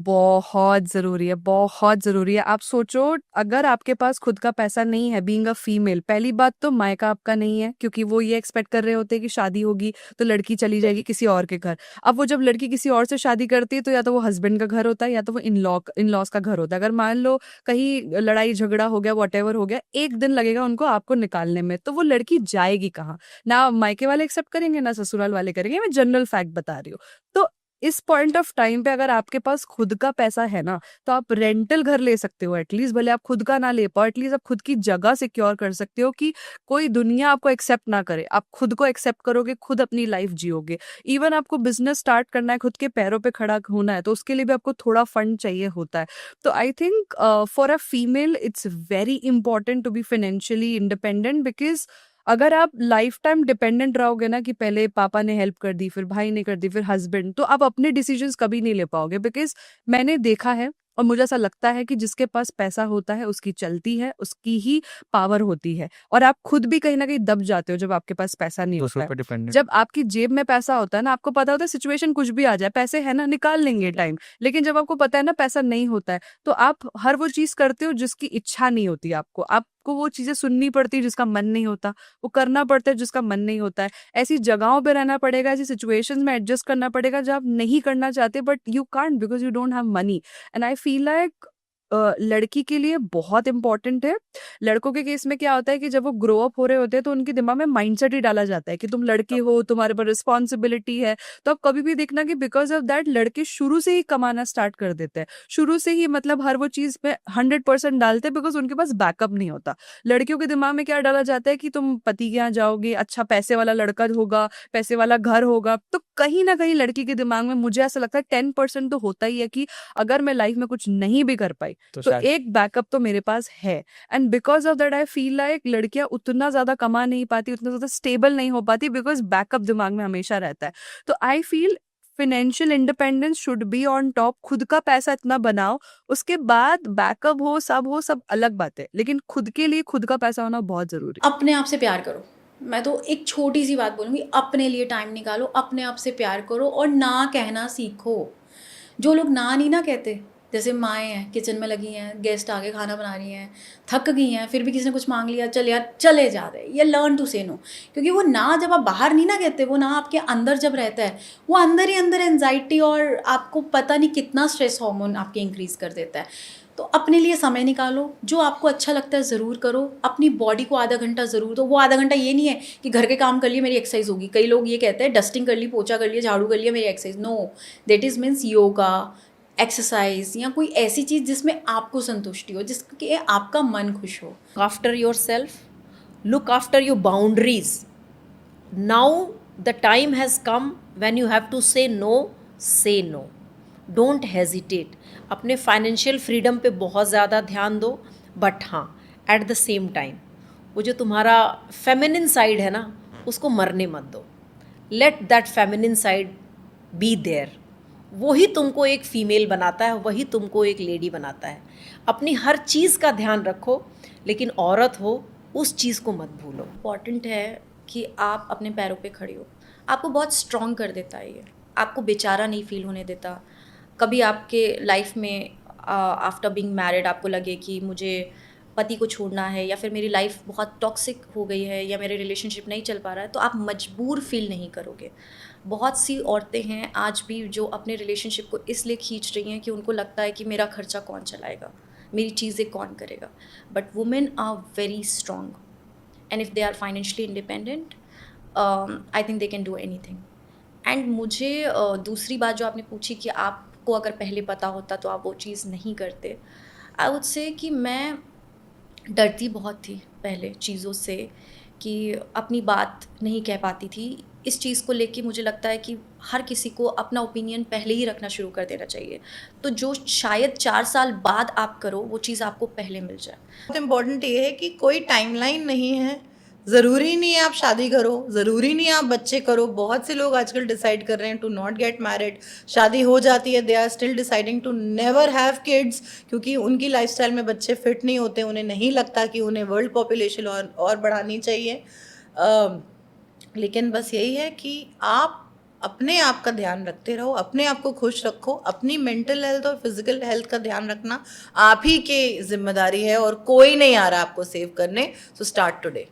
बहुत ज़रूरी है, बहुत ज़रूरी है। आप सोचो, अगर आपके पास खुद का पैसा नहीं है, बीइंग अ फीमेल, पहली बात तो मायका आपका नहीं है, क्योंकि वो ये एक्सपेक्ट कर रहे होते हैं कि शादी होगी तो लड़की चली जाएगी किसी और के घर। अब वो जब लड़की किसी और से शादी करती है तो या तो वो हस्बैंड का घर होता है या तो वो इन लॉज का घर होता है। अगर मान लो कहीं लड़ाई झगड़ा हो गया, वॉटेवर हो गया, 1 दिन लगेगा उनको आपको निकालने में, तो वो लड़की जाएगी कहाँ? ना मायके वाले एक्सेप्ट करेंगे, ना ससुराल वाले करेंगे। मैं जनरल फैक्ट बता रही हूँ। तो इस पॉइंट ऑफ टाइम पे अगर आपके पास खुद का पैसा है ना, तो आप रेंटल घर ले सकते हो एटलीस्ट, भले आप खुद का ना ले पाओ, एटलीस्ट आप खुद की जगह सिक्योर कर सकते हो कि कोई दुनिया आपको एक्सेप्ट ना करे, आप खुद को एक्सेप्ट करोगे, खुद अपनी लाइफ जियोगे। इवन आपको बिजनेस स्टार्ट करना है, खुद के पैरों पे खड़ा होना है, तो उसके लिए भी आपको थोड़ा फंड चाहिए होता है। तो I think for a female it's very important to be financially independent, because अगर आप लाइफ टाइम डिपेंडेंट रहोगे ना कि पहले पापा ने हेल्प कर दी, फिर भाई ने कर दी, फिर हस्बैंड, तो आप अपने डिसीजंस कभी नहीं ले पाओगे। बिकॉज मैंने देखा है और मुझे ऐसा लगता है कि जिसके पास पैसा होता है उसकी चलती है, उसकी ही पावर होती है। और आप खुद भी कहीं ना कहीं दब जाते हो जब आपके पास पैसा नहीं दूसरों होता है। पर डिपेंडेंट। जब आपकी जेब में पैसा होता है ना, आपको पता होता है सिचुएशन कुछ भी आ जाए, पैसे है ना, निकाल लेंगे टाइम। लेकिन जब आपको पता है ना पैसा नहीं होता है, तो आप हर वो चीज करते हो जिसकी इच्छा नहीं होती आपको वो चीजें सुननी पड़ती है जिसका मन नहीं होता, वो करना पड़ता है जिसका मन नहीं होता है। ऐसी जगहों पे रहना पड़ेगा, ऐसी सिचुएशंस में एडजस्ट करना पड़ेगा जब आप नहीं करना चाहते, but you can't because you don't have money. And I feel like लड़की के लिए बहुत इंपॉर्टेंट है। लड़कों के केस में क्या होता है कि जब वो ग्रो अप हो रहे होते हैं तो उनके दिमाग में माइंडसेट ही डाला जाता है कि तुम लड़की हो, तुम्हारे पर रिस्पॉन्सिबिलिटी है। तो आप कभी भी देखना कि बिकॉज ऑफ दैट लड़के शुरू से ही कमाना स्टार्ट कर देते हैं, शुरू से ही, मतलब हर वो चीज में 100% डालते हैं, बिकॉज उनके पास बैकअप नहीं होता। लड़कियों के दिमाग में क्या डाला जाता है कि तुम पति के यहाँ जाओगे, अच्छा पैसे वाला लड़का होगा, पैसे वाला घर होगा। तो कहीं ना कहीं लड़की के दिमाग में मुझे ऐसा लगता है 10% तो होता ही है कि अगर मैं लाइफ में कुछ नहीं भी कर पाई तो तो शायद एक बैकअप तो मेरे पास है। And because of that I feel like लड़कियां उतना ज्यादा कमा नहीं पाती, उतना ज्यादा स्टेबल नहीं हो पाती, बिकॉज बैकअप दिमाग में हमेशा रहता है। तो I feel financial independence should be on top. खुद का पैसा इतना बनाओ, उसके बाद बैकअप हो, सब अलग बात है, लेकिन खुद के लिए खुद का पैसा होना बहुत जरूरी है। अपने आप से प्यार करो। मैं तो एक छोटी सी बात बोलूँगी, अपने लिए टाइम निकालो, अपने आप से प्यार करो और ना कहना सीखो। जो लोग ना नहीं ना कहते, जैसे माएँ हैं किचन में लगी हैं, गेस्ट आ गए खाना बना रही हैं, थक गई हैं, फिर भी किसी ने कुछ मांग लिया, चल यार चले जा रहे, ये लर्न टू से नो। क्योंकि वो ना जब आप बाहर नहीं ना कहते, वो ना आपके अंदर जब रहता है, वो अंदर ही अंदर एनजाइटी और आपको पता नहीं कितना स्ट्रेस हार्मोन आपके इंक्रीज़ कर देता है। तो अपने लिए समय निकालो, जो आपको अच्छा लगता है ज़रूर करो, अपनी बॉडी को आधा घंटा ज़रूर दो। वो आधा घंटा ये नहीं है कि घर के काम कर लिए मेरी एक्सरसाइज होगी। कई लोग ये कहते हैं डस्टिंग कर ली, पोछा कर लिया, झाड़ू कर लिया, मेरी exercise. No, that is means yoga, exercise या कोई ऐसी चीज़ जिसमें आपको संतुष्टि हो, जिसके आपका मन खुश हो। After your self, look after your boundaries. Now the time has come when you have to say no, say no. Don't hesitate. अपने फाइनेंशियल फ्रीडम पे बहुत ज़्यादा ध्यान दो, बट हाँ एट द सेम टाइम वो जो तुम्हारा फेमिनिन साइड है ना, उसको मरने मत दो। Let that feminine side be there. वही तुमको एक फ़ीमेल बनाता है, वही तुमको एक लेडी बनाता है। अपनी हर चीज़ का ध्यान रखो, लेकिन औरत हो उस चीज़ को मत भूलो। इम्पॉर्टेंट है कि आप अपने पैरों पे खड़ी हो। आपको बहुत स्ट्रॉन्ग कर देता है ये, आपको बेचारा नहीं फील होने देता। कभी आपके लाइफ में आफ्टर बीइंग मैरिड आपको लगे कि मुझे पति को छोड़ना है, या फिर मेरी लाइफ बहुत टॉक्सिक हो गई है, या मेरे रिलेशनशिप नहीं चल पा रहा है, तो आप मजबूर फील नहीं करोगे। बहुत सी औरतें हैं आज भी जो अपने रिलेशनशिप को इसलिए खींच रही हैं कि उनको लगता है कि मेरा खर्चा कौन चलाएगा, मेरी चीज़ें कौन करेगा। But women are very strong, and if they are financially independent, I think they can do anything. And मुझे दूसरी बात जो आपने पूछी कि आपको अगर पहले पता होता तो आप वो चीज़ नहीं करते, आई वुड से कि मैं डरती बहुत थी पहले चीज़ों से, कि अपनी बात नहीं कह पाती थी। इस चीज़ को लेके मुझे लगता है कि हर किसी को अपना ओपिनियन पहले ही रखना शुरू कर देना चाहिए, तो जो शायद 4 साल बाद आप करो वो चीज़ आपको पहले मिल जाए। बहुत इम्पोर्टेंट ये है कि कोई टाइमलाइन नहीं है। ज़रूरी नहीं है आप शादी करो, ज़रूरी नहीं है आप बच्चे करो। बहुत से लोग आजकल डिसाइड कर रहे हैं टू नॉट गेट मैरिड। शादी हो जाती है, they are still deciding to never have kids, क्योंकि उनकी लाइफस्टाइल में बच्चे फिट नहीं होते। उन्हें नहीं लगता कि उन्हें वर्ल्ड पॉपुलेशन और बढ़ानी चाहिए। लेकिन बस यही है कि आप अपने आप का ध्यान रखते रहो, अपने आप को खुश रखो, अपनी मेंटल हेल्थ और फिजिकल हेल्थ का ध्यान रखना आप ही की जिम्मेदारी है और कोई नहीं आ रहा आपको सेव करने। So start today.